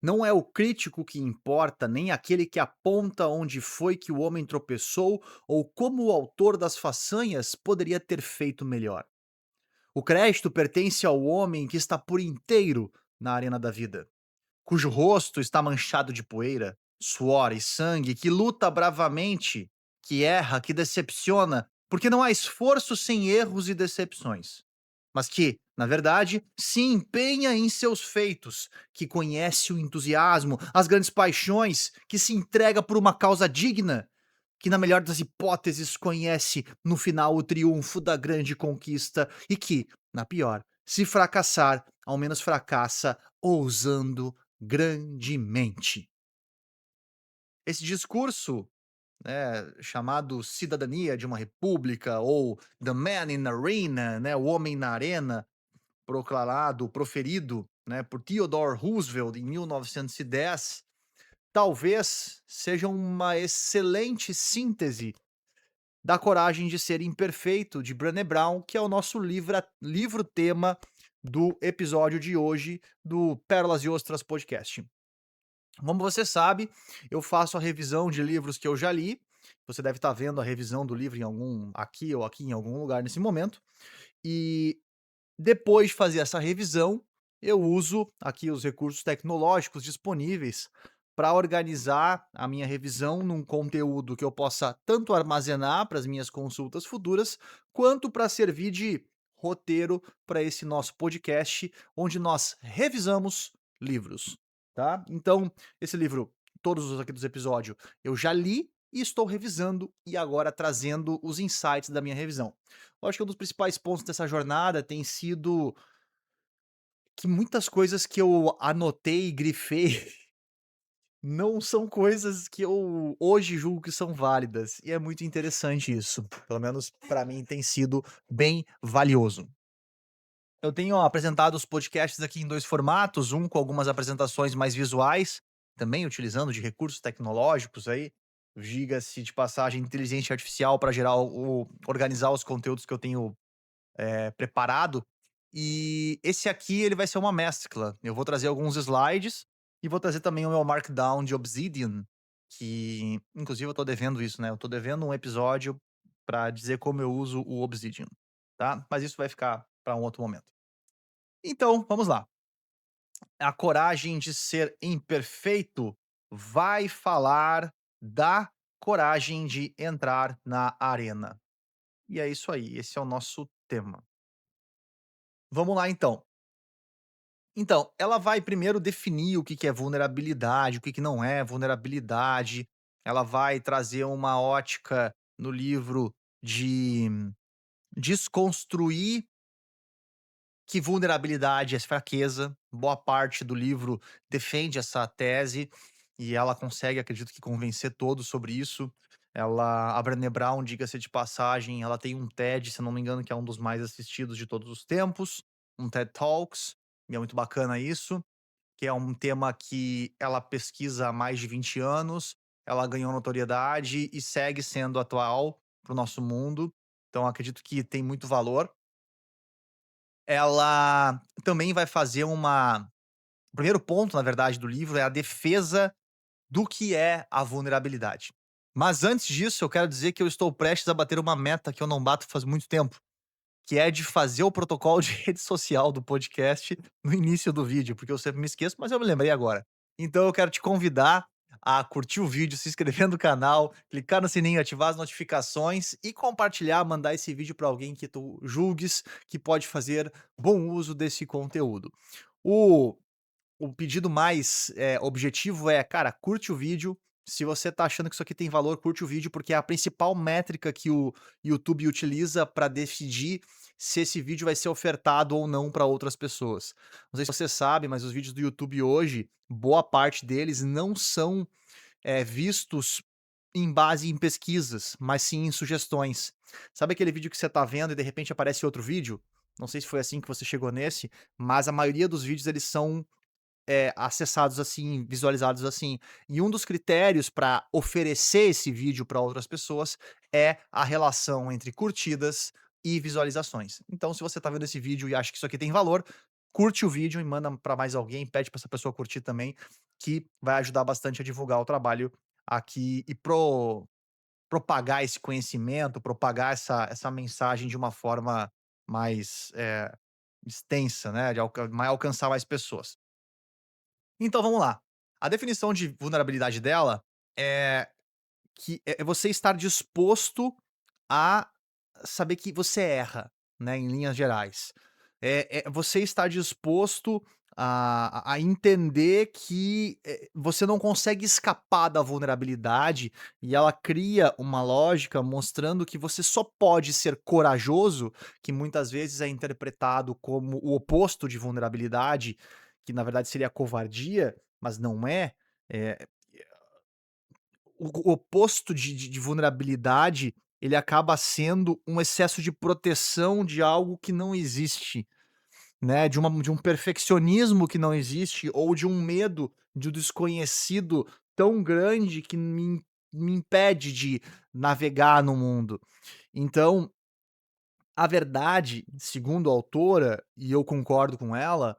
Não é o crítico que importa, nem aquele que aponta onde foi que o homem tropeçou ou como o autor das façanhas poderia ter feito melhor. O crédito pertence ao homem que está por inteiro na arena da vida, cujo rosto está manchado de poeira, suor e sangue, que luta bravamente, que erra, que decepciona, porque não há esforço sem erros e decepções, mas que, na verdade, se empenha em seus feitos, que conhece o entusiasmo, as grandes paixões, que se entrega por uma causa digna, que, na melhor das hipóteses, conhece no final o triunfo da grande conquista e que, na pior, se fracassar, ao menos fracassa ousando grandemente. Esse discurso, né, chamado Cidadania de uma República ou The Man in Arena, né, o Homem na Arena, proclamado, proferido, né, por Theodore Roosevelt em 1910, talvez seja uma excelente síntese da Coragem de Ser Imperfeito, de Brené Brown, que é o nosso livro tema do episódio de hoje do Pérolas e Ostras Podcast. Como você sabe, eu faço a revisão de livros que eu já li. Você deve estar vendo a revisão do livro em algum aqui ou aqui em algum lugar nesse momento. E depois de fazer essa revisão, eu uso aqui os recursos tecnológicos disponíveis para organizar a minha revisão num conteúdo que eu possa tanto armazenar para as minhas consultas futuras, quanto para servir de roteiro para esse nosso podcast, onde nós revisamos livros, tá? Então, esse livro, todos os aqui dos episódios, eu já li e estou revisando e agora trazendo os insights da minha revisão. Eu acho que um dos principais pontos dessa jornada tem sido que muitas coisas que eu anotei e grifei não são coisas que eu hoje julgo que são válidas, e é muito interessante isso. Pelo menos para mim tem sido bem valioso. Eu tenho apresentado os podcasts aqui em 2 formatos, um com algumas apresentações mais visuais, também utilizando de recursos tecnológicos aí, diga-se de passagem, inteligência artificial para gerar o organizar os conteúdos que eu tenho preparado. E esse aqui ele vai ser uma mescla. Eu vou trazer alguns slides e vou trazer também o meu markdown de Obsidian, que inclusive eu tô devendo isso, né, eu tô devendo um episódio para dizer como eu uso o Obsidian, tá. Mas isso vai ficar para um outro momento. Então, vamos lá. A Coragem de Ser Imperfeito vai falar da coragem de entrar na arena. E é isso aí, esse é o nosso tema. Vamos lá então. Então, ela vai primeiro definir o que que é vulnerabilidade, o que que não é vulnerabilidade. Ela vai trazer uma ótica no livro de desconstruir que vulnerabilidade é fraqueza. Boa parte do livro defende essa tese e ela consegue, acredito que, convencer todos sobre isso. A Brené Brown, diga-se de passagem, ela tem um TED, se eu não me engano, que é um dos mais assistidos de todos os tempos, um TED Talks, e é muito bacana isso, que é um tema que ela pesquisa há mais de 20 anos, ela ganhou notoriedade e segue sendo atual para o nosso mundo, então acredito que tem muito valor. Ela também vai fazer uma o primeiro ponto, na verdade, do livro é a defesa do que é a vulnerabilidade. Mas antes disso, eu quero dizer que eu estou prestes a bater uma meta que eu não bato faz muito tempo, que é de fazer o protocolo de rede social do podcast no início do vídeo, porque eu sempre me esqueço, mas eu me lembrei agora. Então eu quero te convidar a curtir o vídeo, se inscrever no canal, clicar no sininho, ativar as notificações e compartilhar, mandar esse vídeo para alguém que tu julgues que pode fazer bom uso desse conteúdo. O o pedido mais, objetivo é: cara, curte o vídeo. Se você tá achando que isso aqui tem valor, curte o vídeo, porque é a principal métrica que o YouTube utiliza para decidir se esse vídeo vai ser ofertado ou não para outras pessoas. Não sei se você sabe, mas os vídeos do YouTube hoje, boa parte deles não são, vistos em base em pesquisas, mas sim em sugestões. Sabe aquele vídeo que você tá vendo e de repente aparece outro vídeo? Não sei se foi assim que você chegou nesse, mas a maioria dos vídeos eles são acessados assim, visualizados assim. E um dos critérios para oferecer esse vídeo para outras pessoas é a relação entre curtidas e visualizações. Então, se você está vendo esse vídeo e acha que isso aqui tem valor, curte o vídeo e manda para mais alguém, pede para essa pessoa curtir também, que vai ajudar bastante a divulgar o trabalho aqui e propagar esse conhecimento, propagar essa mensagem de uma forma mais, extensa, né, de alcançar mais pessoas. Então vamos lá. A definição de vulnerabilidade dela é que é você estar disposto a saber que você erra, né, em linhas gerais. É você estar disposto a entender que, você não consegue escapar da vulnerabilidade, e ela cria uma lógica mostrando que você só pode ser corajoso, que muitas vezes é interpretado como o oposto de vulnerabilidade, que na verdade seria covardia, mas não é. Eh o oposto de vulnerabilidade, ele acaba sendo um excesso de proteção de algo que não existe, né, de um perfeccionismo que não existe ou de um medo de um desconhecido tão grande que me impede de navegar no mundo. Então, a verdade, segundo a autora, e eu concordo com ela,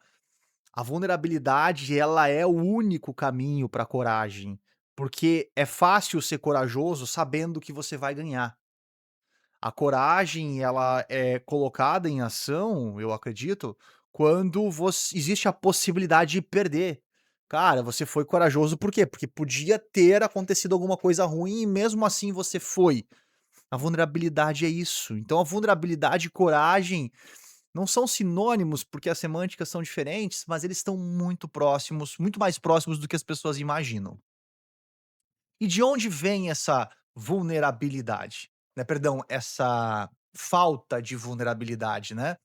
a vulnerabilidade, ela é o único caminho para a coragem, porque é fácil ser corajoso sabendo que você vai ganhar. A coragem, ela é colocada em ação, eu acredito, quando existe a possibilidade de perder. Cara, você foi corajoso por quê? Porque podia ter acontecido alguma coisa ruim e mesmo assim você foi. A vulnerabilidade é isso. Então a vulnerabilidade e coragem não são sinônimos, porque as semânticas são diferentes, mas eles estão muito próximos, muito mais próximos do que as pessoas imaginam. E de onde vem essa vulnerabilidade? Né, perdão, essa falta de vulnerabilidade, né?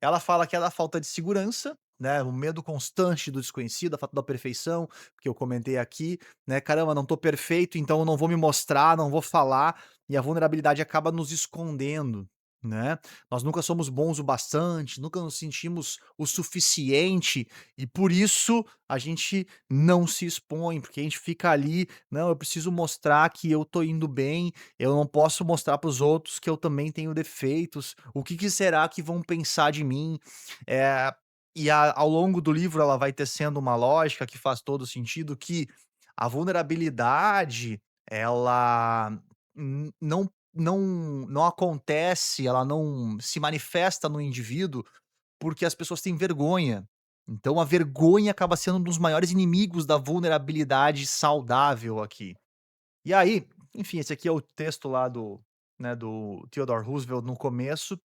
Ela fala que é da falta de segurança, né, o medo constante do desconhecido, a falta da perfeição, que eu comentei aqui, né, "Caramba, não tô perfeito, então eu não vou me mostrar, não vou falar", e a vulnerabilidade acaba nos escondendo, né. Nós nunca somos bons o bastante, nunca nos sentimos o suficiente, e por isso a gente não se expõe, porque a gente fica ali: "Não, eu preciso mostrar que eu tô indo bem, eu não posso mostrar para os outros que eu também tenho defeitos. O que que será que vão pensar de mim?" Ao longo do livro ela vai tecendo uma lógica que faz todo sentido, que a vulnerabilidade, ela não acontece, ela não se manifesta no indivíduo, porque as pessoas têm vergonha. Então a vergonha acaba sendo um dos maiores inimigos da vulnerabilidade saudável aqui. E aí, enfim, esse aqui é o texto lá do Theodore Roosevelt no começo,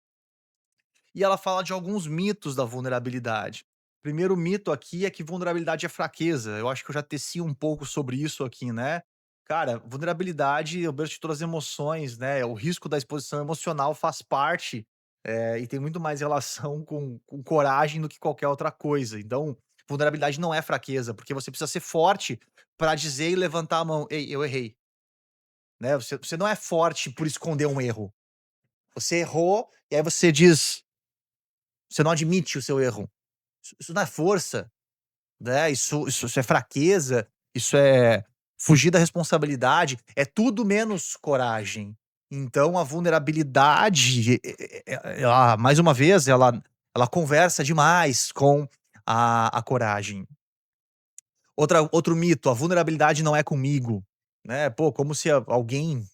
e ela fala de alguns mitos da vulnerabilidade. Primeiro mito aqui é que vulnerabilidade é fraqueza. Eu acho que eu já teci um pouco sobre isso aqui, né. Cara, vulnerabilidade é o berço de todas as emoções, né, o risco da exposição emocional faz parte, e tem muito mais relação com coragem do que qualquer outra coisa. Então, vulnerabilidade não é fraqueza, porque você precisa ser forte para dizer e levantar a mão: "Ei, eu errei", né. Você não é forte por esconder um erro. Você errou, e aí você diz, você não admite o seu erro. Isso não é força, né, isso é fraqueza, isso é fugir da responsabilidade, é tudo menos coragem. Então a vulnerabilidade, ela mais uma vez, ela conversa demais com a coragem. Outro mito, a vulnerabilidade não é comigo, né, pô, como se alguém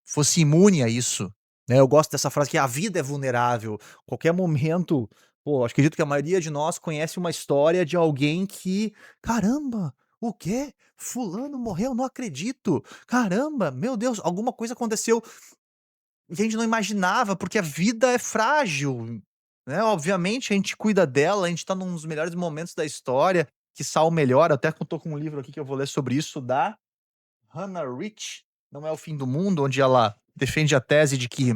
fosse imune a isso, né. Eu gosto dessa frase que a vida é vulnerável, qualquer momento, pô, acredito que a maioria de nós conhece uma história de alguém que: "Caramba, o quê? Fulano morreu? Não acredito. Caramba, meu Deus, alguma coisa aconteceu que a gente não imaginava", porque a vida é frágil, né. Obviamente a gente cuida dela, a gente tá num dos melhores momentos da história, quiçá o melhor, até que eu tô com um livro aqui que eu vou ler sobre isso, da Hannah Rich, Não é o Fim do Mundo, onde ela defende a tese de que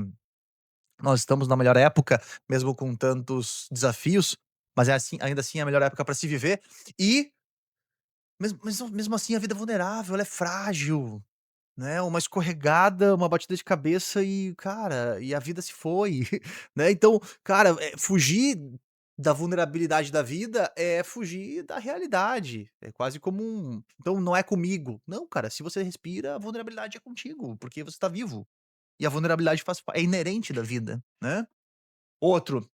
nós estamos na melhor época, mesmo com tantos desafios, mas é assim, ainda assim é a melhor época para se viver. E mesmo assim a vida é vulnerável, ela é frágil, né, uma escorregada, uma batida de cabeça e, cara, e a vida se foi, né. Então, cara, fugir da vulnerabilidade da vida é fugir da realidade, é quase como então não é comigo. Não, cara, se você respira, a vulnerabilidade é contigo, porque você tá vivo, e a vulnerabilidade é inerente da vida, né. Outro,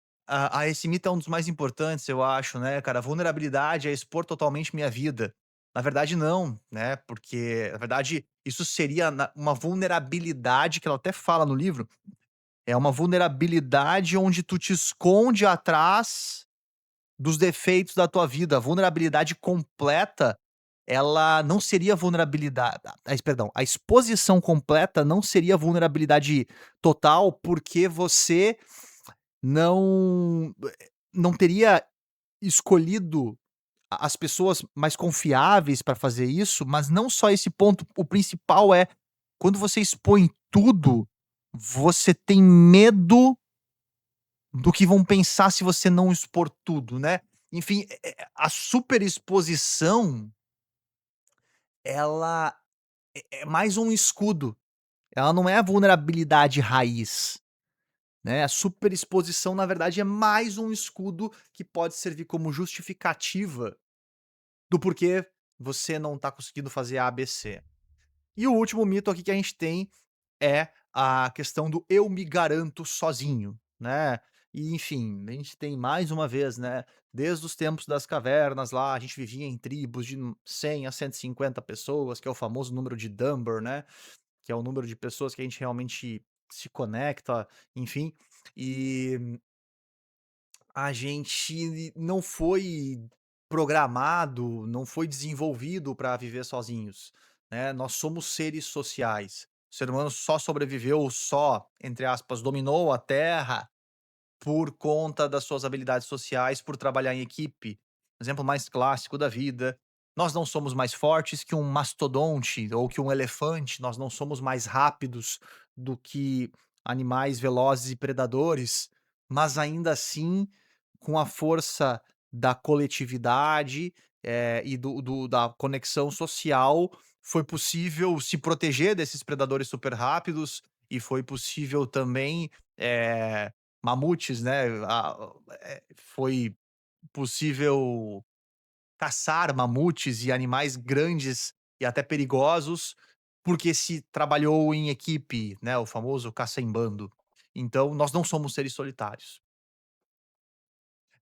esse mito é um dos mais importantes, eu acho, né, cara. A vulnerabilidade é expor totalmente minha vida. Na verdade, não, né, porque, na verdade, isso seria uma vulnerabilidade que ela até fala no livro, é uma vulnerabilidade onde tu te esconde atrás dos defeitos da tua vida. A vulnerabilidade completa, ela não seria vulnerabilidade, perdão, a exposição completa não seria vulnerabilidade total, porque você não não teria escolhido as pessoas mais confiáveis para fazer isso, mas não só esse ponto, o principal é, quando você expõe tudo, você tem medo do que vão pensar se você não expor tudo, né. Enfim, a superexposição, ela é mais um escudo, ela não é a vulnerabilidade raiz, né. A superexposição, na verdade, é mais um escudo que pode servir como justificativa do porquê você não tá conseguindo fazer A, B, C. E o último mito aqui que a gente tem é a questão do "eu me garanto sozinho", né. E enfim, a gente tem mais uma vez, né, desde os tempos das cavernas lá, a gente vivia em tribos de 100 a 150 pessoas, que é o famoso número de Dunbar, né, que é o número de pessoas que a gente realmente se conecta, enfim. E a gente não foi programado, não foi desenvolvido para viver sozinhos, né, nós somos seres sociais. O ser humano só sobreviveu, só, entre aspas, "dominou a Terra" por conta das suas habilidades sociais, por trabalhar em equipe. Exemplo mais clássico da vida, nós não somos mais fortes que um mastodonte ou que um elefante, nós não somos mais rápidos do que animais velozes e predadores, mas ainda assim, com a força da coletividade, e da conexão social, foi possível se proteger desses predadores super rápidos e foi possível também, mamutes, né, foi possível caçar mamutes e animais grandes e até perigosos, porque se trabalhou em equipe, né, o famoso caça em bando. Então, nós não somos seres solitários.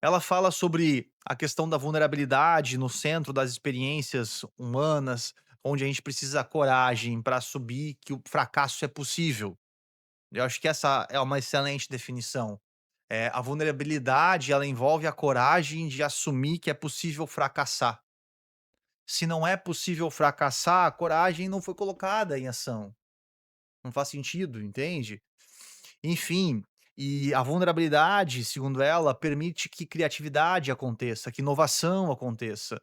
Ela fala sobre a questão da vulnerabilidade no centro das experiências humanas, onde a gente precisa coragem para assumir que o fracasso é possível. Eu acho que essa é uma excelente definição. A vulnerabilidade, ela envolve a coragem de assumir que é possível fracassar. Se não é possível fracassar, a coragem não foi colocada em ação. Não faz sentido, entende? Enfim, e a vulnerabilidade, segundo ela, permite que criatividade aconteça, que inovação aconteça,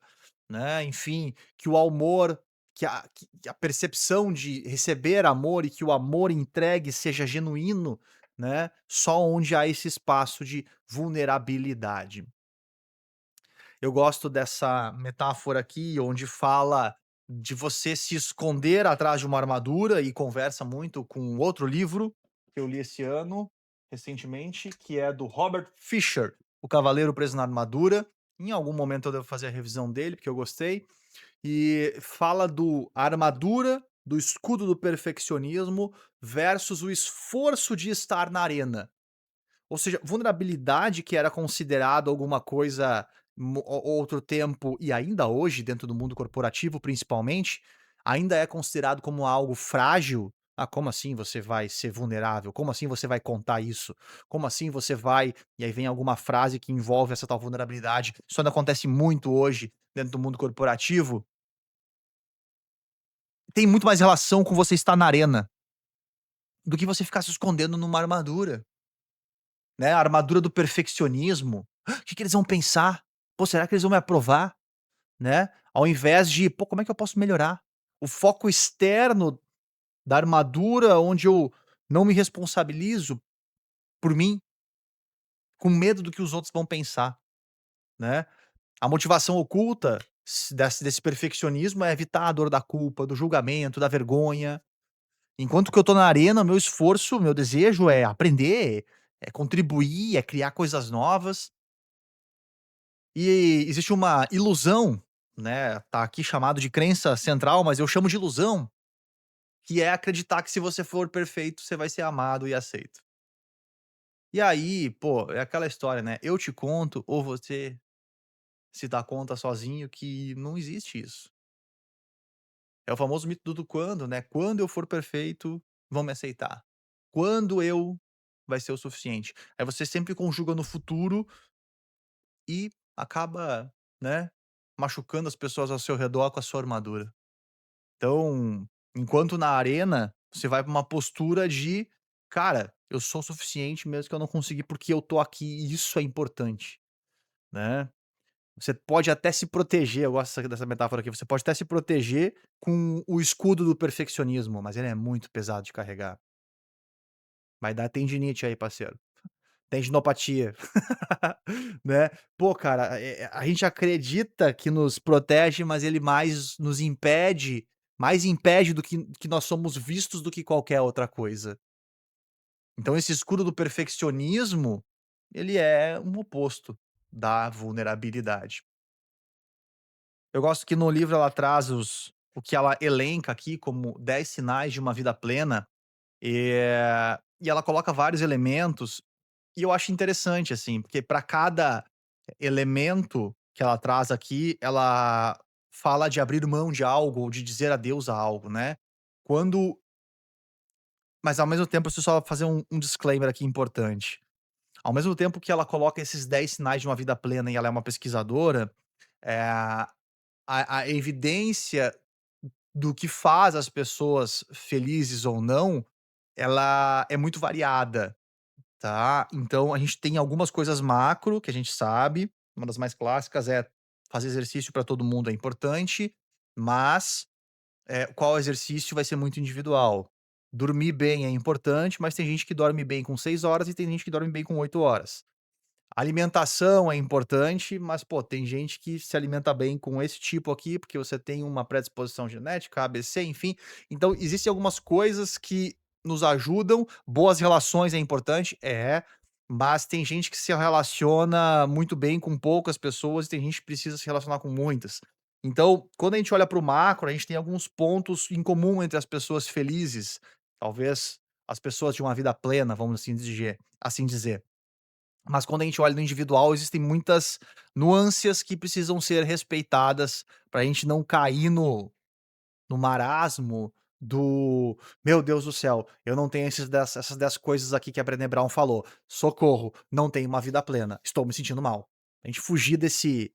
né, enfim, que o amor, que a percepção de receber amor e que o amor entregue seja genuíno, né, só onde há esse espaço de vulnerabilidade. Eu gosto dessa metáfora aqui, onde fala de você se esconder atrás de uma armadura e conversa muito com outro livro que eu li esse ano, recentemente, que é do Robert Fisher, O Cavaleiro Preso na Armadura. Em algum momento eu devo fazer a revisão dele, porque eu gostei. E fala do a armadura, do escudo do perfeccionismo versus o esforço de estar na arena. Ou seja, vulnerabilidade que era considerado alguma coisa outro tempo e ainda hoje dentro do mundo corporativo principalmente, ainda é considerado como algo frágil. "Ah, como assim você vai ser vulnerável? Como assim você vai contar isso? Como assim você vai", e aí vem alguma frase que envolve essa tal vulnerabilidade. Isso ainda acontece muito hoje dentro do mundo corporativo. Tem muito mais relação com você estar na arena, do que você ficar se escondendo numa armadura. Né, a armadura do perfeccionismo. O que que eles vão pensar? Pô, será que eles vão me aprovar? Né, ao invés de: "Pô, como é que eu posso melhorar?". O foco externo da armadura onde eu não me responsabilizo por mim, com medo do que os outros vão pensar, né. A motivação oculta desse perfeccionismo é evitar a dor da culpa, do julgamento, da vergonha. Enquanto que eu tô na arena, meu esforço, meu desejo é aprender, é contribuir, é criar coisas novas. E existe uma ilusão, né, tá aqui chamado de crença central, mas eu chamo de ilusão, que é acreditar que se você for perfeito, você vai ser amado e aceito. E aí, pô, é aquela história, né, eu te conto ou você se dá conta sozinho que não existe isso. É o famoso mito do quando, né, "Quando eu for perfeito, vão me aceitar. Quando eu vai ser o suficiente". Aí você sempre conjuga no futuro e acaba, né, machucando as pessoas ao seu redor com a sua armadura. Então, enquanto na arena, você vai pra uma postura de: "Cara, eu sou o suficiente mesmo que eu não consegui, porque eu tô aqui e isso é importante", né. Você pode até se proteger, eu gosto dessa metáfora aqui, você pode até se proteger com o escudo do perfeccionismo, mas ele é muito pesado de carregar. Vai dar tendinite aí, parceiro. Tendinopatia, né. Pô, cara, a gente acredita que nos protege, mas ele mais impede do que nós somos vistos do que qualquer outra coisa. Então esse escudo do perfeccionismo, ele é um oposto da vulnerabilidade. Eu gosto que no livro ela traz o que ela elenca aqui como 10 sinais de uma vida plena, e ela coloca vários elementos, e eu acho interessante, assim, porque para cada elemento que ela traz aqui, ela fala de abrir mão de algo ou de dizer adeus a algo, né. Quando mas ao mesmo tempo, deixa eu só fazer um disclaimer aqui importante. Ao mesmo tempo que ela coloca esses 10 sinais de uma vida plena e ela é uma pesquisadora, eh, a evidência do que faz as pessoas felizes ou não, ela é muito variada, tá. Então a gente tem algumas coisas macro que a gente sabe, uma das mais clássicas é fazer exercício para todo mundo é importante, mas, qual exercício vai ser muito individual. Dormir bem é importante, mas tem gente que dorme bem com 6 horas e tem gente que dorme bem com 8 horas. Alimentação é importante, mas, pô, tem gente que se alimenta bem com esse tipo aqui, porque você tem uma predisposição genética, ABC, enfim. Então, existem algumas coisas que nos ajudam. Boas relações é importante? É, mas tem gente que se relaciona muito bem com poucas pessoas e tem gente que precisa se relacionar com muitas. Então, quando a gente olha para o macro, a gente tem alguns pontos em comum entre as pessoas felizes, talvez as pessoas de uma vida plena, vamos assim dizer. Mas quando a gente olha no individual, existem muitas nuances que precisam ser respeitadas para a gente não cair no marasmo do: "Meu Deus do céu, eu não tenho essas 10 coisas aqui que a Brené Brown falou. Socorro, não tenho uma vida plena, estou me sentindo mal". A gente fugir desse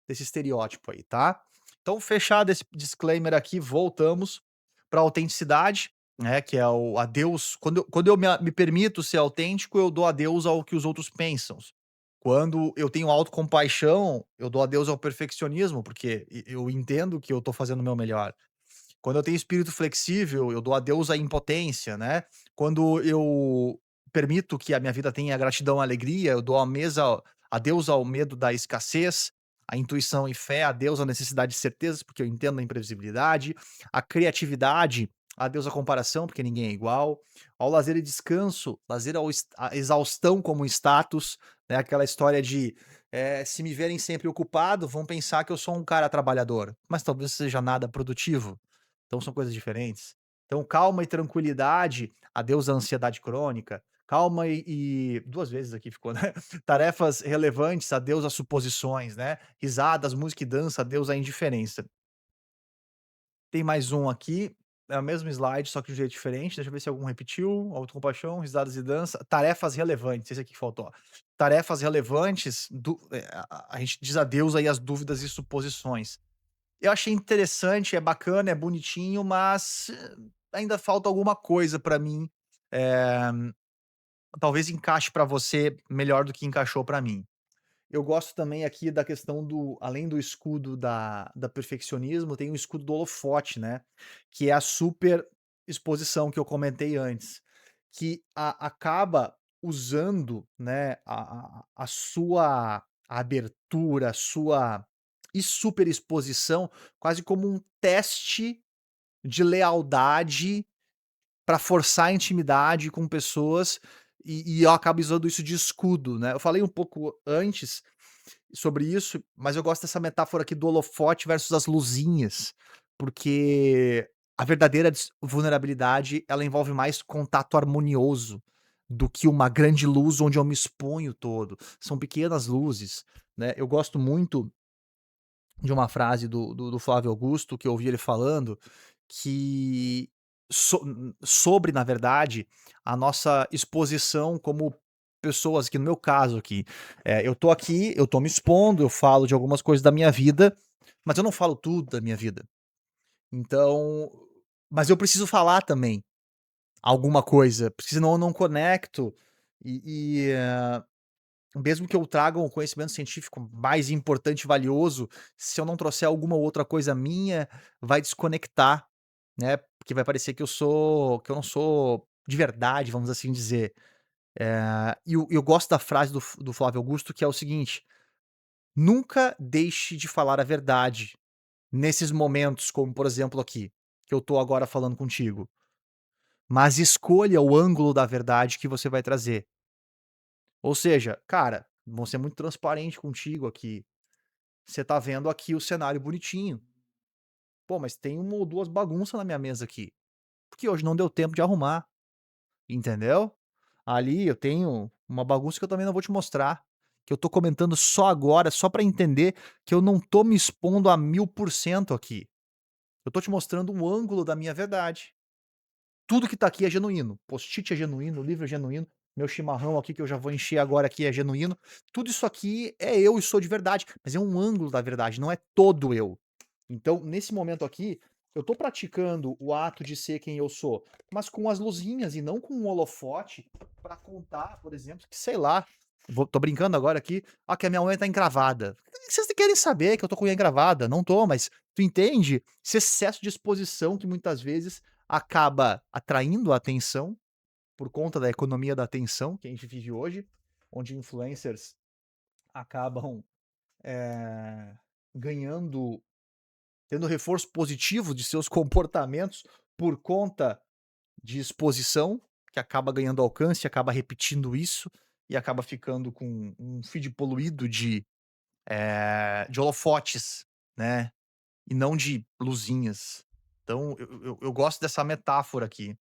estereótipo aí, tá. Então fechado esse disclaimer aqui, voltamos pra autenticidade, né, que é o adeus quando eu me permito ser autêntico, eu dou adeus ao que os outros pensam. Quando eu tenho autocompaixão, eu dou adeus ao perfeccionismo, porque eu entendo que eu tô fazendo o meu melhor. Quando eu tenho espírito flexível, eu dou adeus à impotência, né. Quando eu permito que a minha vida tenha gratidão e alegria, eu dou a mesa adeus ao medo da escassez, a intuição e fé, adeus à necessidade de certezas, porque eu entendo a imprevisibilidade, a criatividade, adeus à comparação, porque ninguém é igual, ao lazer e descanso, lazer ao à exaustão como status, né, aquela história de, se me verem sempre ocupado, vão pensar que eu sou um cara trabalhador, mas talvez seja nada produtivo. Então são coisas diferentes. Então calma e tranquilidade, adeus à ansiedade crônica, calma e 2 vezes aqui ficou, né. Tarefas relevantes, adeus às suposições, né. Risadas, música e dança, adeus à indiferença. Tem mais um aqui, é o mesmo slide, só que de um jeito diferente, deixa eu ver se algum repetiu. Autocompaixão, risadas e dança, tarefas relevantes, esse aqui que faltou, ó. Tarefas relevantes, a gente diz adeus aí às dúvidas e suposições. Eu achei interessante, é bacana, é bonitinho, mas ainda falta alguma coisa pra mim, eh, talvez encaixe pra você melhor do que encaixou pra mim. Eu gosto também aqui da questão do além do escudo da perfeccionismo, tem o escudo do holofote, né, que é a super exposição que eu comentei antes, que acaba usando, né, a sua abertura, a sua super exposição quase como um teste de lealdade para forçar a intimidade com pessoas, e eu acabo usando isso de escudo, né. Eu falei um pouco antes sobre isso, mas eu gosto dessa metáfora aqui do holofote versus as luzinhas, porque a verdadeira vulnerabilidade, ela envolve mais contato harmonioso, do que uma grande luz onde eu me exponho todo. São pequenas luzes, né. Eu gosto muito de uma frase do Flávio Augusto, que eu ouvi ele falando, que sobre, na verdade, a nossa exposição como pessoas, que no meu caso aqui, eu tô aqui, eu tô me expondo, eu falo de algumas coisas da minha vida, mas eu não falo tudo da minha vida. Então, mas eu preciso falar também alguma coisa, porque senão eu não conecto mesmo que eu traga um conhecimento científico mais importante e valioso, se eu não trouxer alguma outra coisa minha, vai desconectar, né, porque vai parecer que eu não sou de verdade, vamos assim dizer. E eu gosto da frase do Flávio Augusto, que é o seguinte: "Nunca deixe de falar a verdade nesses momentos", como por exemplo aqui, que eu tô agora falando contigo, "mas escolha o ângulo da verdade que você vai trazer". Ou seja, cara, vou ser muito transparente contigo aqui. Você tá vendo aqui o cenário bonitinho. Pô, mas tem uma ou 2 bagunça na minha mesa aqui, porque hoje não deu tempo de arrumar, entendeu? Ali eu tenho uma bagunça que eu também não vou te mostrar, que eu tô comentando só agora, só pra entender que eu não tô me expondo a 1000% aqui. Eu tô te mostrando um ângulo da minha verdade. Tudo que tá aqui é genuíno. Post-it é genuíno, livro é genuíno, meu chimarrão aqui que eu já vou encher agora aqui é genuíno. Tudo isso aqui é eu e sou de verdade, mas é um ângulo da verdade, não é todo eu. Então, nesse momento aqui, eu tô praticando o ato de ser quem eu sou, mas com as luzinhas e não com um holofote pra contar, por exemplo, que sei lá, tô brincando agora aqui, que a minha unha tá encravada. O que vocês querem saber que eu tô com a unha encravada? Não tô, mas tu entende? Esse excesso de exposição que muitas vezes acaba atraindo a atenção, por conta da economia da atenção que a gente vive hoje, onde influencers acabam, eh, ganhando tendo reforço positivo de seus comportamentos por conta de exposição, que acaba ganhando alcance, acaba repetindo isso e acaba ficando com um feed poluído de holofotes, né, e não de luzinhas. Então eu gosto dessa metáfora aqui.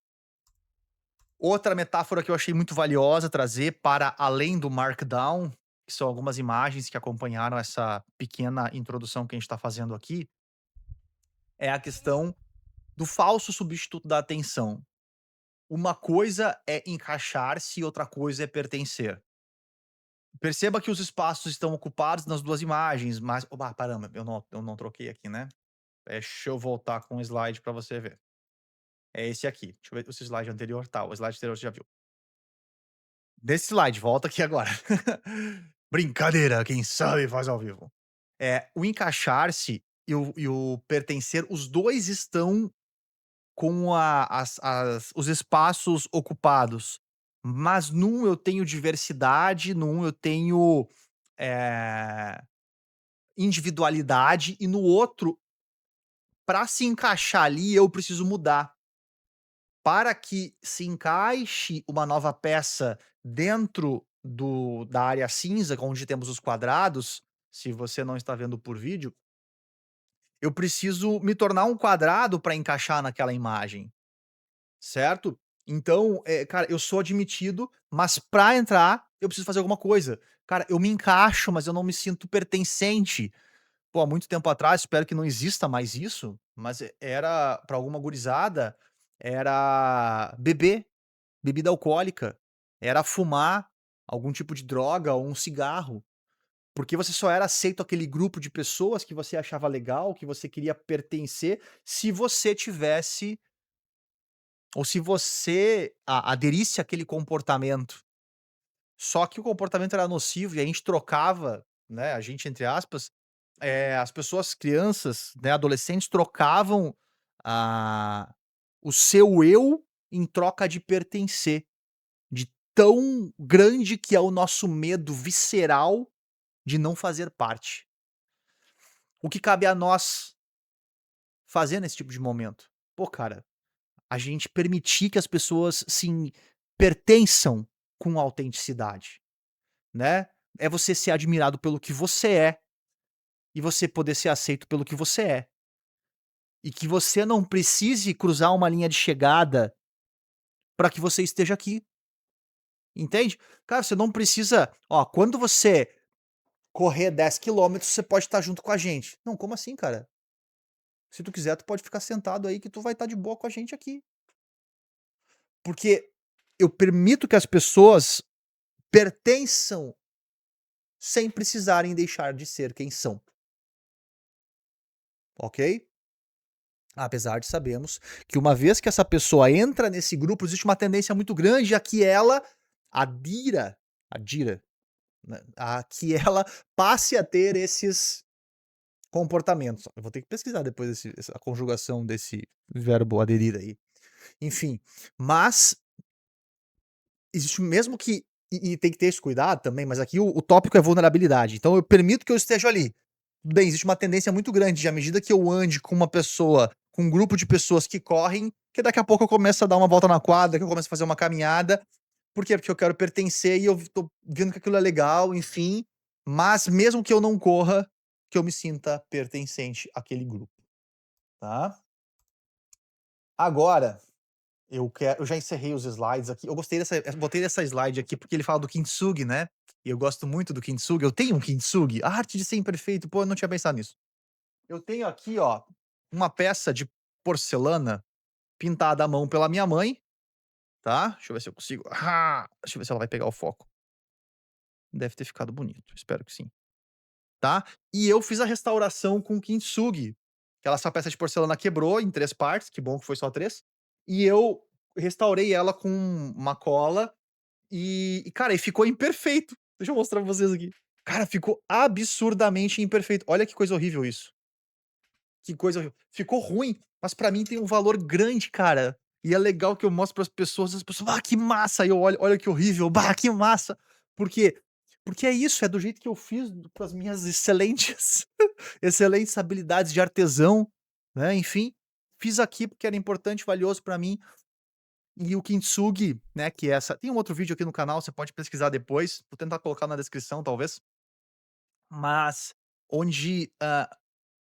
Outra metáfora que eu achei muito valiosa trazer para além do markdown, que são algumas imagens que acompanharam essa pequena introdução que a gente está fazendo aqui, é a questão do falso substituto da atenção. Uma coisa é encaixar-se e outra coisa é pertencer. Perceba que os espaços estão ocupados nas 2 imagens, mas oba, caramba, eu não troquei aqui, né. Deixa eu voltar com o slide para você ver. É esse aqui. Deixa eu ver se o slide anterior tá, o slide anterior você já viu. Desse slide, volta aqui agora. Brincadeira, quem sabe faz ao vivo. O encaixar-se e o pertencer, os 2 estão com os espaços ocupados, mas num eu tenho diversidade, num eu tenho, eh, individualidade e no outro, para se encaixar ali, eu preciso mudar. Para que se encaixe uma nova peça dentro da área cinza, onde temos os quadrados, se você não está vendo por vídeo, eu preciso me tornar um quadrado para encaixar naquela imagem. Certo? Então, cara, eu sou admitido, mas pra entrar, eu preciso fazer alguma coisa. Cara, eu me encaixo, mas eu não me sinto pertencente. Pô, há muito tempo atrás, espero que não exista mais isso, mas era pra alguma gurizada, era beber bebida alcoólica, era fumar algum tipo de droga ou um cigarro, porque você só era aceito àquele grupo de pessoas que você achava legal, que você queria pertencer, se você tivesse ou se você aderisse àquele comportamento. Só que o comportamento era nocivo e a gente trocava, né, a gente entre aspas, as pessoas crianças, né, adolescentes trocavam a o seu eu em troca de pertencer, de tão grande que é o nosso medo visceral de não fazer parte. O que cabe a nós fazer nesse tipo de momento? Pô, cara, a gente permitir que as pessoas pertençam com autenticidade, né. É você ser admirado pelo que você é, e você poder ser aceito pelo que você é. E que você não precise cruzar uma linha de chegada para que você esteja aqui. entende? Cara, você não precisa ó, quando você correr 10 quilômetros, você pode estar junto com a gente. Não, como assim, cara? Se tu quiser, tu pode ficar sentado aí que tu vai estar de boa com a gente aqui. Porque eu permito que as pessoas pertençam sem precisarem deixar de ser quem são, ok? Apesar de sabemos que uma vez que essa pessoa entra nesse grupo, existe uma tendência muito grande a que ela adira, né, a que ela passe a ter esses comportamentos. Eu vou ter que pesquisar depois a conjugação desse verbo aderir aí. Enfim, mas existe mesmo que e tem que ter esse cuidado também, mas aqui o tópico é vulnerabilidade, então eu permito que eu esteja ali. Tudo bem, existe uma tendência muito grande de à medida que eu ande com uma pessoa, com um grupo de pessoas que correm, que daqui a pouco eu começo a dar uma volta na quadra, que eu começo a fazer uma caminhada. Por quê? Porque eu quero pertencer e eu tô vendo que aquilo é legal, enfim, mas mesmo que eu não corra, que eu me sinta pertencente àquele grupo, tá. Agora eu já encerrei os slides aqui. Eu gostei dessa eu botei essa slide aqui, porque ele fala do kintsugi, né, e eu gosto muito do kintsugi. Eu tenho um kintsugi, a arte de ser imperfeito. Pô, eu não tinha pensado nisso. Eu tenho aqui, ó, uma peça de porcelana pintada à mão pela minha mãe, tá. Deixa eu ver se eu consigo deixa eu ver se ela vai pegar o foco. Deve ter ficado bonito, espero que sim, tá. E eu fiz a restauração com kintsugi, que essa peça de porcelana quebrou em 3 partes, que bom que foi só 3, e eu restaurei ela com uma cola cara, e ficou imperfeito. Deixa eu mostrar pra vocês aqui. Cara, ficou absurdamente imperfeito. Olha que coisa horrível isso. Que coisa horrível. Ficou ruim, mas pra mim tem um valor grande, cara. E é legal que eu mostro para as pessoas: "Ah, que massa!" E eu olho: "Olha que horrível. Bah, que massa!" Por quê? Porque é isso, é do jeito que eu fiz com as minhas excelentes excelentes habilidades de artesão, né, enfim. Fiz aqui porque era importante, valioso pra mim. E o kintsugi, né, que é essa tem um outro vídeo aqui no canal, você pode pesquisar depois, vou tentar colocar na descrição talvez, mas onde,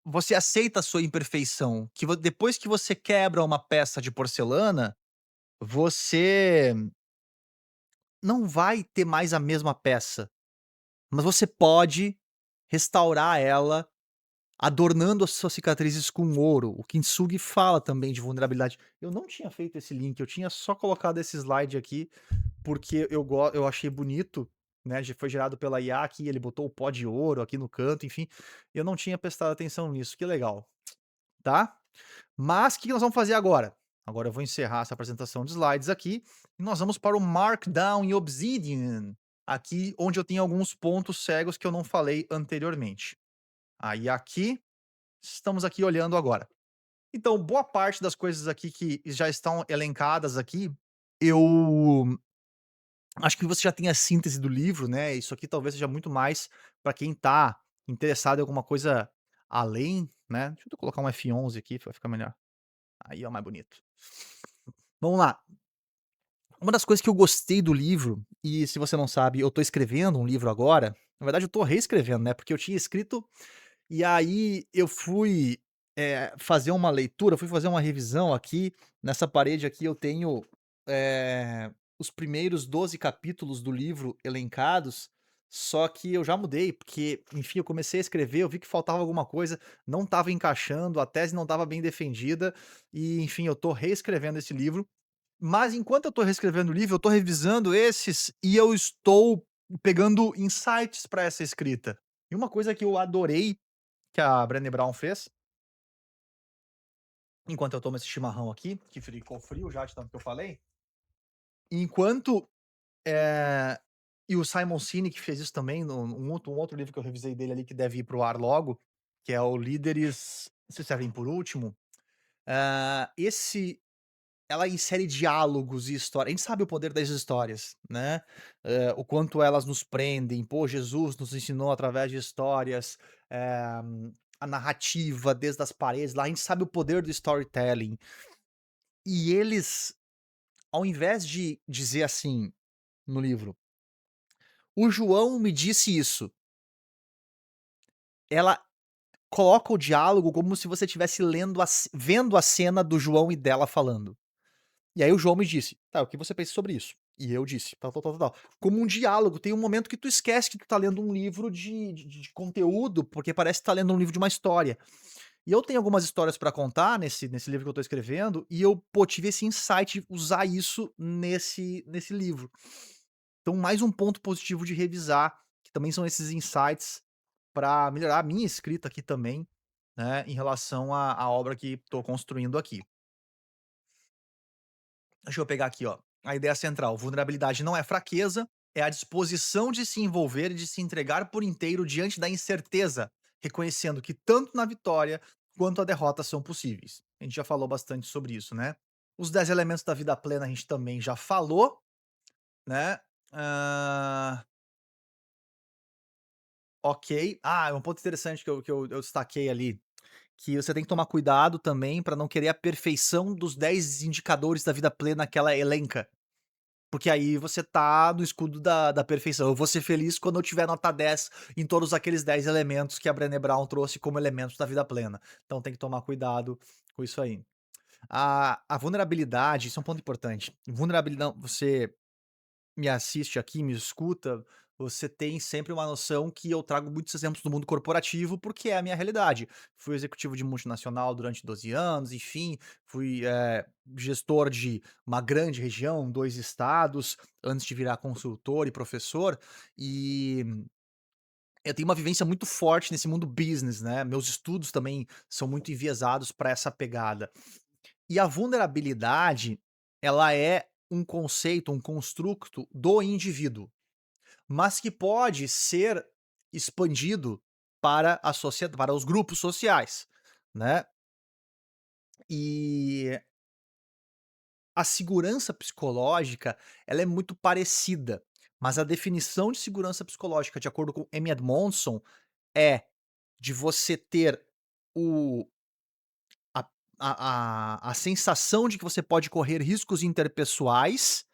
você aceita a sua imperfeição, que vo depois que você quebra uma peça de porcelana, você não vai ter mais a mesma peça, mas você pode restaurar ela, adornando as suas cicatrizes com ouro. O kintsugi fala também de vulnerabilidade. Eu não tinha feito esse link, eu tinha só colocado esse slide aqui porque eu achei bonito, né, foi gerado pela IA aqui, ele botou o pó de ouro aqui no canto, enfim, eu não tinha prestado atenção nisso, que legal, tá. Mas o que que nós vamos fazer agora? Agora eu vou encerrar essa apresentação de slides aqui, e nós vamos para o Markdown em Obsidian, aqui onde eu tenho alguns pontos cegos que eu não falei anteriormente. Aí aqui, estamos aqui olhando agora. Então, boa parte das coisas aqui que já estão elencadas aqui, eu acho que você já tem a síntese do livro, né, isso aqui talvez seja muito mais para quem tá interessado em alguma coisa além, né. Deixa eu colocar um F11 aqui, vai ficar melhor. Aí, ó, mais bonito. Vamos lá. Uma das coisas que eu gostei do livro, e se você não sabe, eu tô escrevendo um livro agora, na verdade eu tô reescrevendo, né, porque eu tinha escrito, e aí eu fui, fazer uma leitura, fui fazer uma revisão aqui, nessa parede aqui eu tenho, os primeiros 12 capítulos do livro elencados, só que eu já mudei, porque, enfim, eu comecei a escrever, eu vi que faltava alguma coisa, não estava encaixando, a tese não estava bem defendida, e enfim, eu tô reescrevendo esse livro. Mas enquanto eu tô reescrevendo o livro, eu tô revisando esses e eu estou pegando insights para essa escrita. E uma coisa que eu adorei que a Brené Brown fez, enquanto eu tomo esse chimarrão aqui, que ficou frio já de tanto que eu falei, enquanto, eh, e o Simon Sinek fez isso também um outro livro que eu revisei dele ali que deve ir para o ar logo, que é o Líderes se servem por último, esse ela insere diálogos e história, a gente sabe o poder das histórias, né, o quanto elas nos prendem. Pô, Jesus nos ensinou através de histórias, eh, a narrativa desde as paredes lá, a gente sabe o poder do storytelling. E eles, ao invés de dizer assim no livro: "O João me disse isso", ela coloca o diálogo como se você estivesse lendo vendo a cena do João e dela falando. E aí o João me disse: "Tá, o que você pensa sobre isso?". E eu disse, tal, tal, tal, tal, tal. Como um diálogo, tem um momento que tu esquece que tu tá lendo um livro de conteúdo, porque parece que tá lendo um livro de uma história. E eu tenho algumas histórias pra contar nesse livro que eu tô escrevendo, e eu, pô, tive esse insight de usar isso nesse livro. Então mais um ponto positivo de revisar, que também são esses insights pra melhorar a minha escrita aqui também, né, em relação à obra que tô construindo aqui. Deixa eu pegar aqui, ó. A ideia central: vulnerabilidade não é fraqueza, é a disposição de se envolver e de se entregar por inteiro diante da incerteza, reconhecendo que tanto na vitória quanto a derrota são possíveis. A gente já falou bastante sobre isso, né? Os 10 elementos da vida plena a gente também já falou, né? Ah, ok. Ah, um ponto interessante que eu destaquei ali, que você tem que tomar cuidado também para não querer a perfeição dos 10 indicadores da vida plena que ela elenca. Porque aí você tá no escudo da perfeição. Eu vou ser feliz quando eu tiver nota 10 em todos aqueles 10 elementos que a Brené Brown trouxe como elementos da vida plena. Então tem que tomar cuidado com isso aí. A vulnerabilidade, isso é um ponto importante. Vulnerabilidade, você me assiste aqui, me escuta, você tem sempre uma noção que eu trago muitos exemplos do mundo corporativo, porque é a minha realidade. Fui executivo de multinacional durante 12 anos, enfim, fui, gestor de uma grande região, 2 estados, antes de virar consultor e professor, e eu tenho uma vivência muito forte nesse mundo business, né, meus estudos também são muito enviesados para essa pegada. E a vulnerabilidade, ela é um conceito, um construto do indivíduo, mas que pode ser expandido para a sociedade, para os grupos sociais, né. E a segurança psicológica, ela é muito parecida, mas a definição de segurança psicológica, de acordo com Amy Edmondson, é de você ter o a a sensação de que você pode correr riscos interpessoais,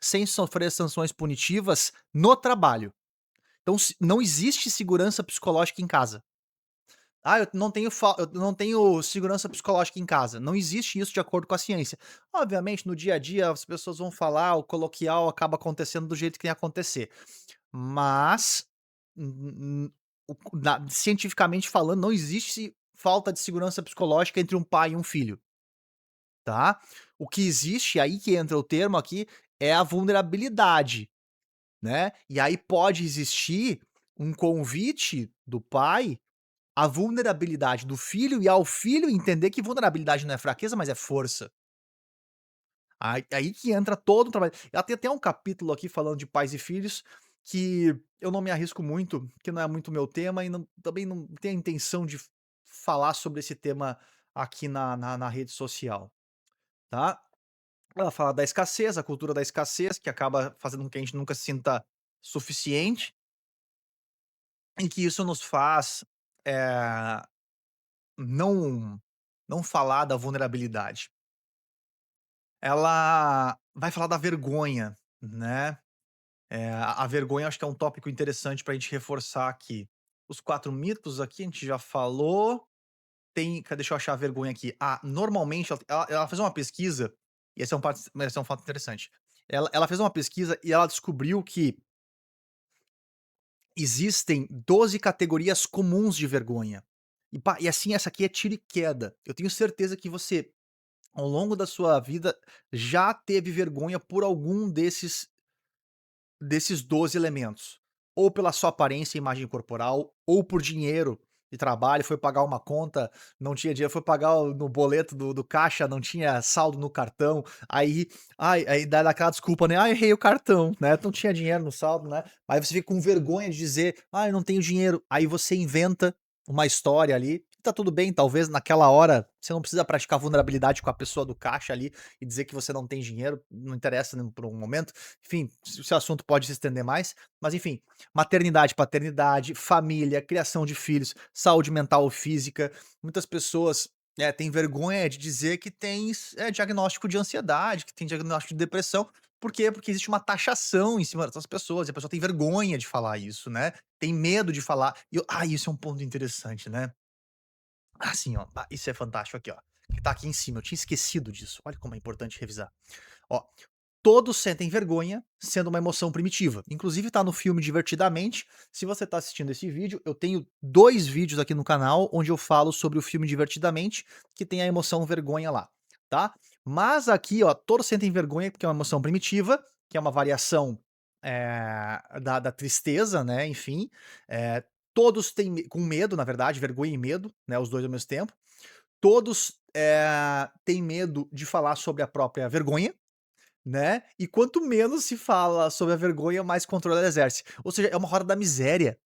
sem sofrer sanções punitivas no trabalho. Então não existe segurança psicológica em casa. "Ah, eu não tenho segurança psicológica em casa", não existe isso de acordo com a ciência. Obviamente, no dia a dia as pessoas vão falar, o coloquial acaba acontecendo do jeito que tem que acontecer, mas, n n o cientificamente falando, não existe falta de segurança psicológica entre um pai e um filho, tá. O que existe, aí que entra o termo aqui, é a vulnerabilidade. Né, e aí pode existir um convite do pai à vulnerabilidade do filho e ao filho entender que vulnerabilidade não é fraqueza, mas é força. Aí que entra todo o trabalho. Ela tem até um capítulo aqui falando de pais e filhos, que eu não me arrisco muito, que não é muito meu tema e também não tenho a intenção de falar sobre esse tema aqui na rede social, tá. Ela fala da escassez, a cultura da escassez, que acaba fazendo com que a gente nunca se sinta suficiente. E que isso nos faz, eh, não não falar da vulnerabilidade. Ela vai falar da vergonha, né, a vergonha acho que é um tópico interessante pra gente reforçar aqui. Os 4 mitos aqui a gente já falou, deixa eu achar a vergonha aqui. Ah, normalmente ela fez uma pesquisa, e esse é um fato interessante. Ela fez uma pesquisa e ela descobriu que existem 12 categorias comuns de vergonha. E assim, essa aqui é tiro e queda. Eu tenho certeza que você, ao longo da sua vida, já teve vergonha por algum desses 12 elementos. Ou pela sua aparência e imagem corporal, ou por dinheiro de trabalho, foi pagar uma conta, não tinha dinheiro, foi pagar no boleto do caixa, não tinha saldo no cartão, aí dá aquela desculpa, né: "Ah, errei o cartão", né, não tinha dinheiro no saldo, né. Aí você fica com vergonha de dizer: "Ah, eu não tenho dinheiro", aí você inventa uma história ali, tá tudo bem, talvez naquela hora você não precisa praticar vulnerabilidade com a pessoa do caixa ali e dizer que você não tem dinheiro, não interessa, né, por um momento. Enfim, se o assunto pode se estender mais, mas enfim, maternidade, paternidade, família, criação de filhos, saúde mental ou física. Muitas pessoas, têm vergonha de dizer que tem diagnóstico de ansiedade, que tem diagnóstico de depressão. Por quê? Porque existe uma taxação em cima dessas pessoas, e a pessoa tem vergonha de falar isso, né, tem medo de falar. Isso é um ponto interessante, né. Assim, ó, isso é fantástico aqui, ó, que tá aqui em cima, eu tinha esquecido disso, olha como é importante revisar. Ó, todos sentem vergonha, sendo uma emoção primitiva. Inclusive tá no filme Divertidamente. Se você tá assistindo esse vídeo, eu tenho 2 vídeos aqui no canal onde eu falo sobre o filme Divertidamente, que tem a emoção vergonha lá, tá. Mas aqui, ó, todos sentem vergonha porque é uma emoção primitiva, que é uma variação, da tristeza, né, enfim. Todos têm com medo, na verdade, vergonha e medo, né, os 2 ao mesmo tempo. Todos, têm medo de falar sobre a própria vergonha, né, e quanto menos se fala sobre a vergonha, mais controle ela exerce. Ou seja, é uma roda da miséria,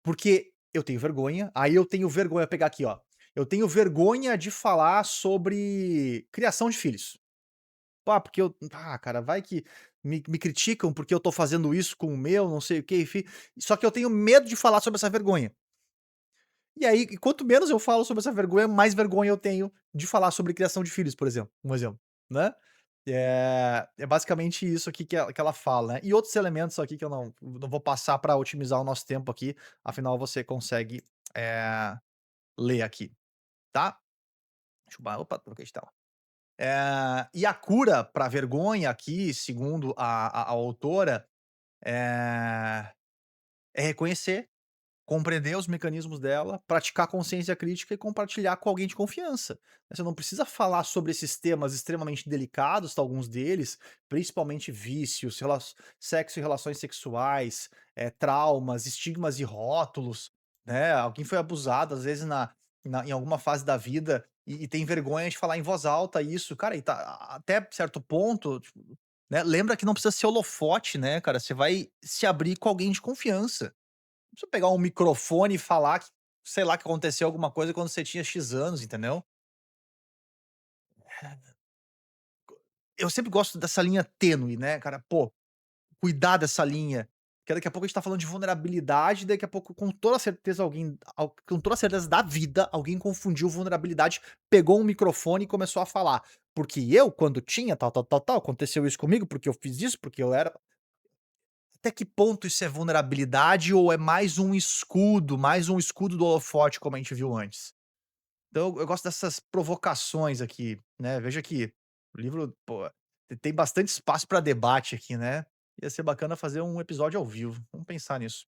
porque eu tenho vergonha, aí eu tenho vergonha pegar aqui, ó, eu tenho vergonha de falar sobre criação de filhos. Porque cara, vai que me criticam porque eu tô fazendo isso com o meu, não sei o quê, enfim. Só que eu tenho medo de falar sobre essa vergonha. E aí, e quanto menos eu falo sobre essa vergonha, mais vergonha eu tenho de falar sobre criação de filhos, por exemplo, um exemplo, né. É basicamente isso aqui que ela fala, né. E outros elementos aqui que eu não vou passar para otimizar o nosso tempo aqui, afinal você consegue, eh, ler aqui, tá. Deixa eu opa, troquei de tela. E a cura pra vergonha aqui, segundo a autora, eh, é reconhecer, compreender os mecanismos dela, praticar consciência crítica e compartilhar com alguém de confiança. Você não precisa falar sobre esses temas extremamente delicados, tá, alguns deles, principalmente vícios, sexo e relações sexuais, traumas, estigmas e rótulos, né. Alguém foi abusado, às vezes, em alguma fase da vida e tem vergonha de falar em voz alta isso. Cara, e tá até certo ponto, tipo, né, lembra que não precisa ser holofote, né, cara, você vai se abrir com alguém de confiança. Não precisa pegar um microfone e falar que, sei lá, que aconteceu alguma coisa quando você tinha "X" anos, entendeu. Eu sempre gosto dessa linha tênue, né, cara, pô, cuidar dessa linha, porque daqui a pouco a gente tá falando de vulnerabilidade, daqui a pouco com toda certeza com toda certeza da vida, alguém confundiu vulnerabilidade, pegou um microfone e começou a falar: "Porque eu quando tinha tal, tal, tal, tal, aconteceu isso comigo, porque eu fiz isso, porque eu era". Até que ponto isso é vulnerabilidade ou é mais um escudo do holofote como a gente viu antes? Então eu gosto dessas provocações aqui, né, veja que o livro, pô, tem bastante espaço para debate aqui, né. Ia ser bacana fazer um episódio ao vivo, vamos pensar nisso.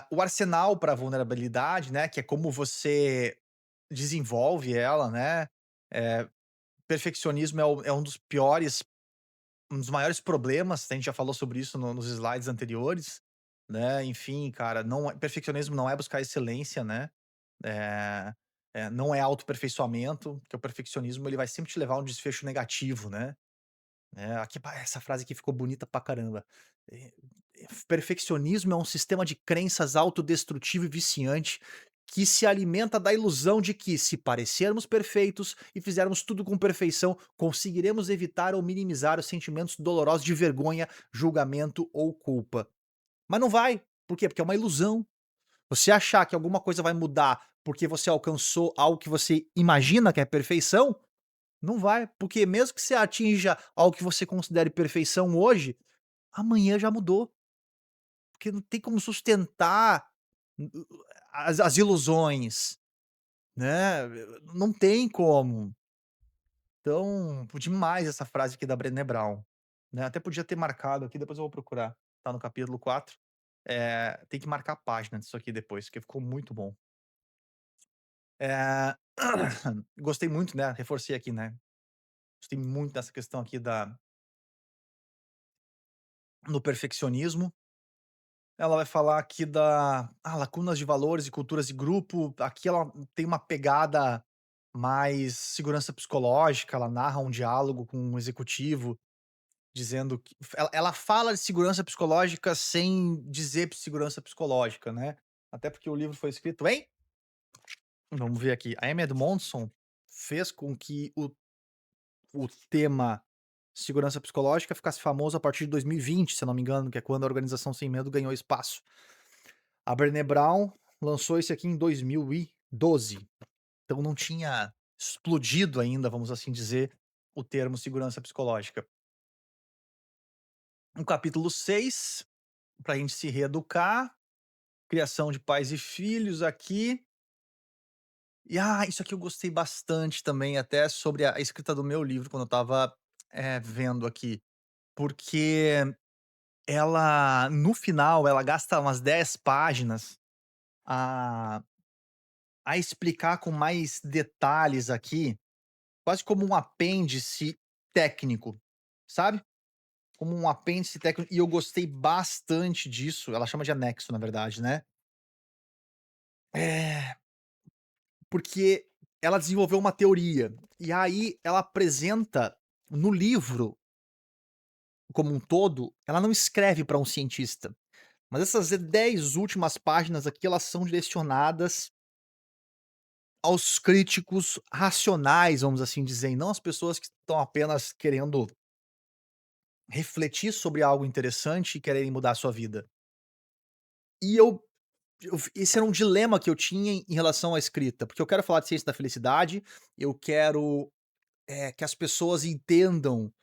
O arsenal para vulnerabilidade, né, que é como você desenvolve ela, né, eh, perfeccionismo é um dos maiores problemas, a gente já falou sobre isso nos slides anteriores, né, enfim, cara, não perfeccionismo não é buscar excelência, né. Eh não é autoaperfeiçoamento, porque o perfeccionismo ele vai sempre te levar a um desfecho negativo, né. Aqui essa frase aqui ficou bonita pra caramba. Eh Perfeccionismo é um sistema de crenças autodestrutivo e viciante, que se alimenta da ilusão de que, se parecermos perfeitos e fizermos tudo com perfeição, conseguiremos evitar ou minimizar os sentimentos dolorosos de vergonha, julgamento ou culpa. Mas não vai. Por quê? Porque é uma ilusão. Você achar que alguma coisa vai mudar porque você alcançou algo que você imagina que é perfeição, não vai, porque mesmo que você atinja algo que você considere perfeição hoje, amanhã já mudou, porque não tem como sustentar as ilusões, né, não tem como. Então, demais essa frase aqui da Brené Brown, né, até podia ter marcado aqui, depois eu vou procurar, tá no capítulo 4. Tem que marcar a página disso aqui depois, porque ficou muito bom. Eh, gostei muito, né, reforcei aqui, né, gostei muito dessa questão aqui da no perfeccionismo. Ela vai falar aqui lacunas de valores e culturas de grupo. Aqui ela tem uma pegada mais segurança psicológica, ela narra um diálogo com um executivo dizendo que ela fala de segurança psicológica sem dizer segurança psicológica, né, até porque o livro foi escrito em vamos ver aqui, a Emma Edmondson fez com que o tema segurança psicológica ficasse famoso a partir de 2020, se eu não me engano, que é quando a Organização Sem Medo ganhou espaço. A Brené Brown lançou esse aqui em 2012, então não tinha explodido ainda, vamos assim dizer, o termo segurança psicológica. No capítulo 6, para a gente se reeducar, criação de pais e filhos aqui. E, isso aqui eu gostei bastante também, até sobre a escrita do meu livro, quando eu estava vendo aqui, porque ela no final, ela gasta umas 10 páginas a explicar com mais detalhes aqui, quase como um apêndice técnico, sabe? Como um apêndice técnico, e eu gostei bastante disso. Ela chama de anexo, na verdade, né? É, porque ela desenvolveu uma teoria, e aí ela apresenta no livro como um todo, ela não escreve para um cientista, mas essas 10 últimas páginas aqui, elas são direcionadas aos críticos racionais, vamos assim dizer, e não as pessoas que estão apenas querendo refletir sobre algo interessante e quererem mudar a sua vida. E esse era um dilema que eu tinha em relação à escrita, porque eu quero falar de ciência da felicidade, eu quero, que as pessoas entendam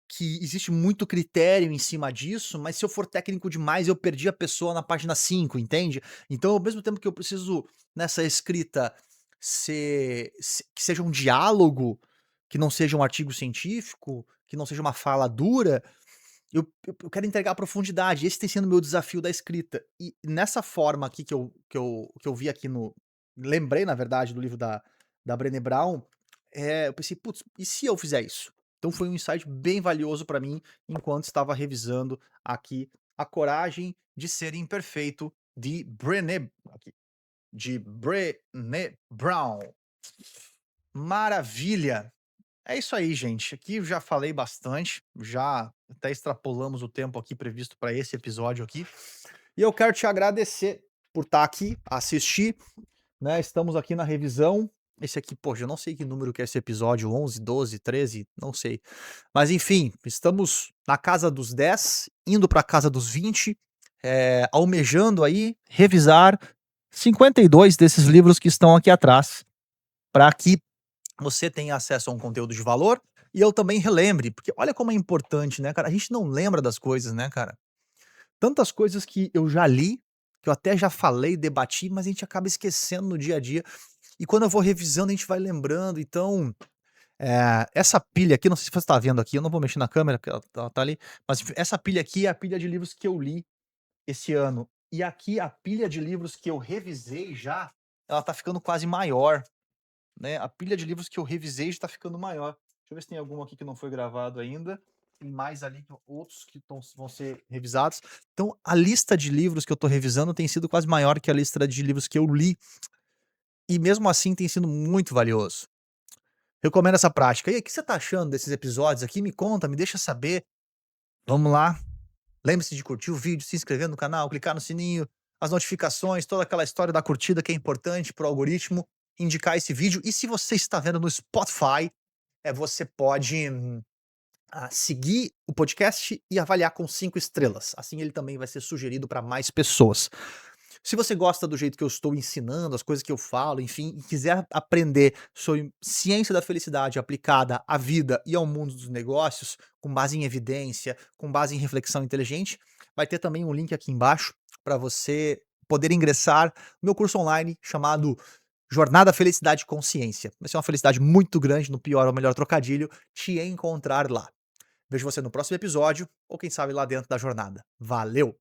que existe muito critério em cima disso, mas se eu for técnico demais, eu perdi a pessoa na página 5, entende? Então, ao mesmo tempo que eu preciso, nessa escrita, que seja um diálogo, que não seja um artigo científico, que não seja uma fala dura, eu quero entregar profundidade. Esse tem sendo o meu desafio da escrita. E nessa forma aqui que eu vi aqui no lembrei, na verdade, do livro da Brené Brown, eu pensei: "Putz, e se eu fizer isso?". Então foi um insight bem valioso para mim, enquanto estava revisando aqui A Coragem de Ser Imperfeito, de Brené Brown. Maravilha! É isso aí, gente. Aqui eu já falei bastante, já até extrapolamos o tempo aqui previsto para esse episódio aqui. E eu quero te agradecer por estar aqui, assistir, né? Estamos aqui na revisão. Esse aqui, poxa, eu não sei que número que é esse episódio, 11, 12, 13, não sei. Mas enfim, estamos na casa dos 10, indo para a casa dos 20, almejando aí revisar 52 desses livros que estão aqui atrás, para que você tem acesso a um conteúdo de valor e eu também relembre, porque olha como é importante, né, cara? A gente não lembra das coisas, né, cara? Tantas coisas que eu já li, que eu até já falei, debati, mas a gente acaba esquecendo no dia a dia. E quando eu vou revisando, a gente vai lembrando. Então, essa pilha aqui, não sei se você tá vendo aqui, eu não vou mexer na câmera, porque ela tá ali, mas enfim, essa pilha aqui é a pilha de livros que eu li esse ano. E aqui a pilha de livros que eu revisei já, ela tá ficando quase maior, né, a pilha de livros que eu revisei está ficando maior. Deixa eu ver se tem algum aqui que não foi gravado ainda. Tem mais ali, outros que vão ser revisados. Então, a lista de livros que eu estou revisando tem sido quase maior que a lista de livros que eu li. E mesmo assim tem sido muito valioso. Recomendo essa prática. E aí, o que você está achando desses episódios aqui? Me conta, me deixa saber. Vamos lá. Lembre-se de curtir o vídeo, se inscrever no canal, clicar no sininho, as notificações, toda aquela história da curtida que é importante para o algoritmo indicar esse vídeo. E se você está vendo no Spotify, você pode seguir o podcast e avaliar com 5 estrelas. Assim ele também vai ser sugerido para mais pessoas. Se você gosta do jeito que eu estou ensinando, as coisas que eu falo, enfim, e quiser aprender sobre ciência da felicidade aplicada à vida e ao mundo dos negócios, com base em evidência, com base em reflexão inteligente, vai ter também um link aqui embaixo para você poder ingressar no meu curso online chamado Jornada Felicidade e Consciência. Vai ser uma felicidade muito grande, no pior ou melhor trocadilho, te encontrar lá. Vejo você no próximo episódio, ou quem sabe lá dentro da jornada. Valeu!